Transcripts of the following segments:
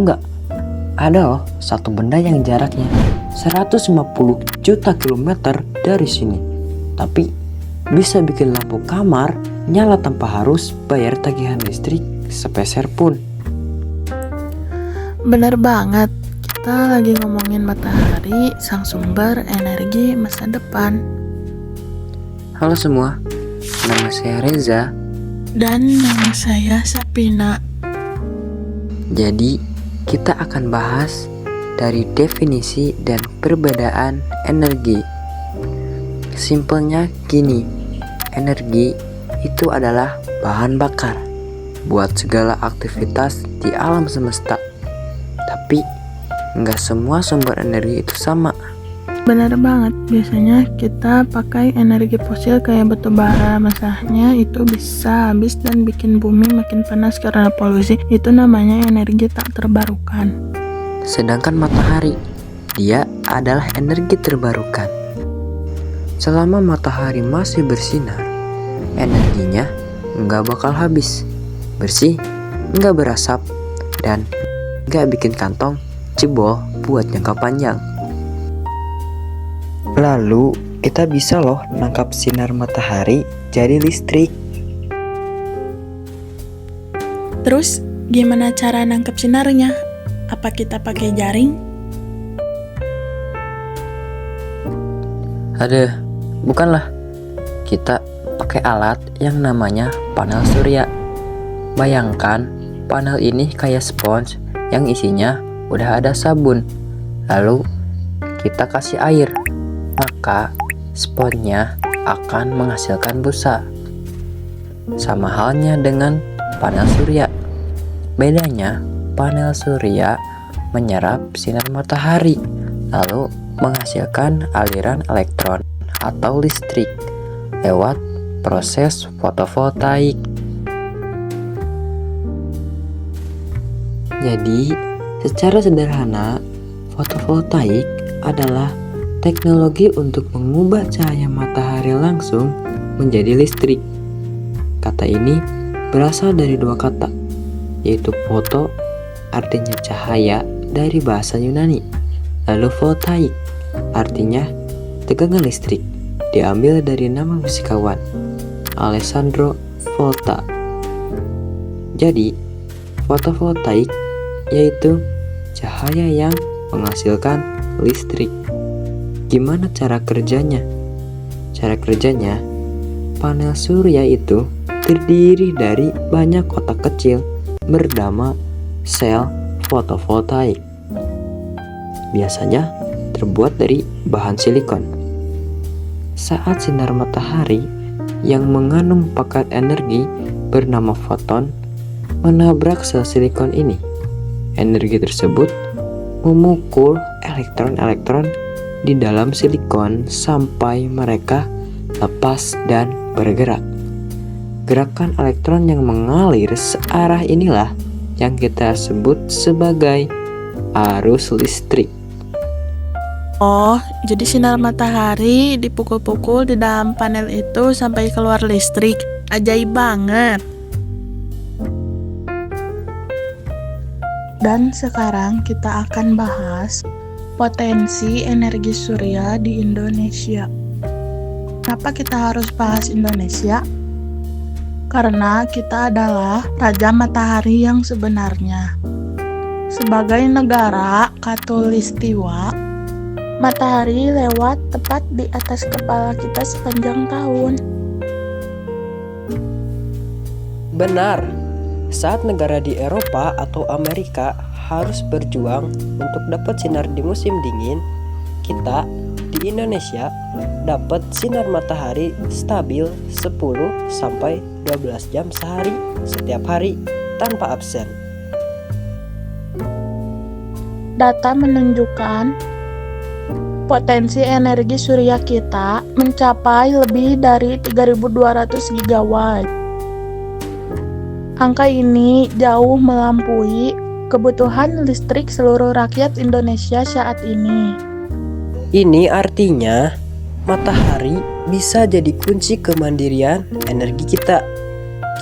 nggak? Ada loh satu benda yang jaraknya 150 juta kilometer dari sini, tapi bisa bikin lampu kamar nyala tanpa harus bayar tagihan listrik sepeser pun. Bener banget, kita lagi ngomongin matahari, sang sumber energi masa depan. Halo semua, nama saya Reza. Dan nama saya Sapina. Jadi kita akan bahas dari definisi dan perbedaan energi. Simpelnya gini, energi itu adalah bahan bakar buat segala aktivitas di alam semesta. Tapi nggak semua sumber energi itu sama. Bener banget, biasanya kita pakai energi fosil kayak batu bara. Masalahnya itu bisa habis dan bikin bumi makin panas karena polusi. Itu namanya energi tak terbarukan. Sedangkan matahari, dia adalah energi terbarukan. Selama matahari masih bersinar, energinya nggak bakal habis, bersih, nggak berasap, dan nggak bikin kantong jebol buat jangka panjang. Lalu kita bisa loh nangkap sinar matahari jadi listrik. Terus gimana cara nangkep sinarnya? Apa kita pakai jaring? Ada, bukanlah. Kita pakai alat yang namanya panel surya. Bayangkan panel ini kayak spons yang isinya udah ada sabun. Lalu kita kasih air, maka sponnya akan menghasilkan busa. Sama halnya dengan panel surya. Bedanya, panel surya menyerap sinar matahari lalu menghasilkan aliran elektron atau listrik lewat proses fotovoltaik. Jadi, secara sederhana, fotovoltaik adalah teknologi untuk mengubah cahaya matahari langsung menjadi listrik. Kata ini berasal dari dua kata, yaitu foto artinya cahaya dari bahasa Yunani, lalu voltaik artinya tegangan listrik, diambil dari nama fisikawan Alessandro Volta. Jadi, fotovoltaik yaitu cahaya yang menghasilkan listrik. Gimana cara kerjanya? Cara kerjanya, panel surya itu terdiri dari banyak kotak kecil bernama sel fotovoltaik. Biasanya terbuat dari bahan silikon. Saat sinar matahari yang mengandung paket energi bernama foton menabrak sel silikon ini, energi tersebut memukul elektron-elektron di dalam silikon sampai mereka lepas dan bergerak. Gerakan elektron yang mengalir searah inilah yang kita sebut sebagai arus listrik. Oh, jadi sinar matahari dipukul-pukul di dalam panel itu sampai keluar listrik. Ajaib banget. Dan sekarang kita akan bahas potensi energi surya di Indonesia. Kenapa kita harus bahas Indonesia? Karena kita adalah raja matahari yang sebenarnya. Sebagai negara khatulistiwa, matahari lewat tepat di atas kepala kita sepanjang tahun. Benar, saat negara di Eropa atau Amerika harus berjuang untuk dapat sinar di musim dingin, kita di Indonesia dapat sinar matahari stabil 10-12 jam sehari setiap hari tanpa absen. Data menunjukkan potensi energi surya kita mencapai lebih dari 3.200 gigawatt. Angka ini jauh melampaui kebutuhan listrik seluruh rakyat Indonesia saat ini. Ini artinya matahari bisa jadi kunci kemandirian energi kita.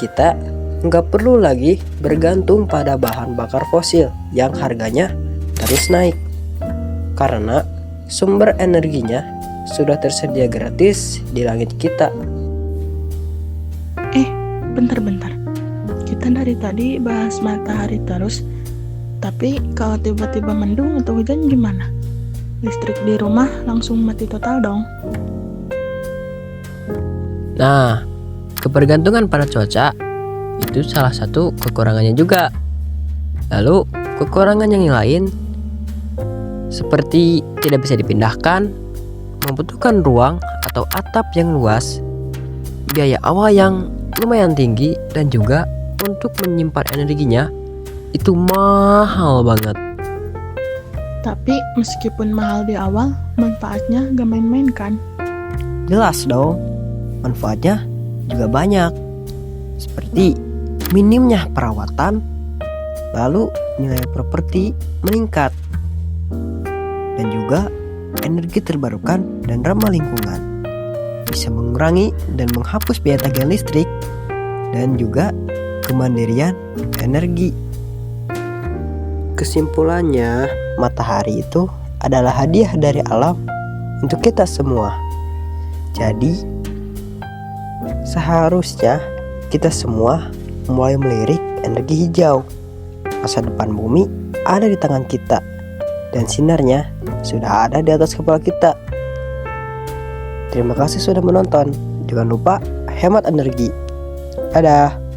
Kita nggak perlu lagi bergantung pada bahan bakar fosil yang harganya terus naik. Karena sumber energinya sudah tersedia gratis di langit kita. Bentar-bentar. Kita dari tadi bahas matahari terus, tapi kalau tiba-tiba mendung atau hujan gimana? Listrik di rumah langsung mati total dong. Nah, kebergantungan pada cuaca itu salah satu kekurangannya juga. Lalu kekurangan yang lain seperti tidak bisa dipindahkan, membutuhkan ruang atau atap yang luas, biaya awal yang lumayan tinggi, dan juga untuk menyimpan energinya itu mahal banget. Tapi meskipun mahal di awal, manfaatnya gak main-main kan? Jelas dong, manfaatnya juga banyak. Seperti minimnya perawatan, lalu nilai properti meningkat, dan juga energi terbarukan dan ramah lingkungan, bisa mengurangi dan menghapus biaya tagihan listrik, dan juga kemandirian energi. Kesimpulannya, matahari itu adalah hadiah dari alam untuk kita semua. Jadi, seharusnya kita semua mulai melirik energi hijau. Masa depan bumi ada di tangan kita, dan sinarnya sudah ada di atas kepala kita. Terima kasih sudah menonton. Jangan lupa hemat energi. Dadah.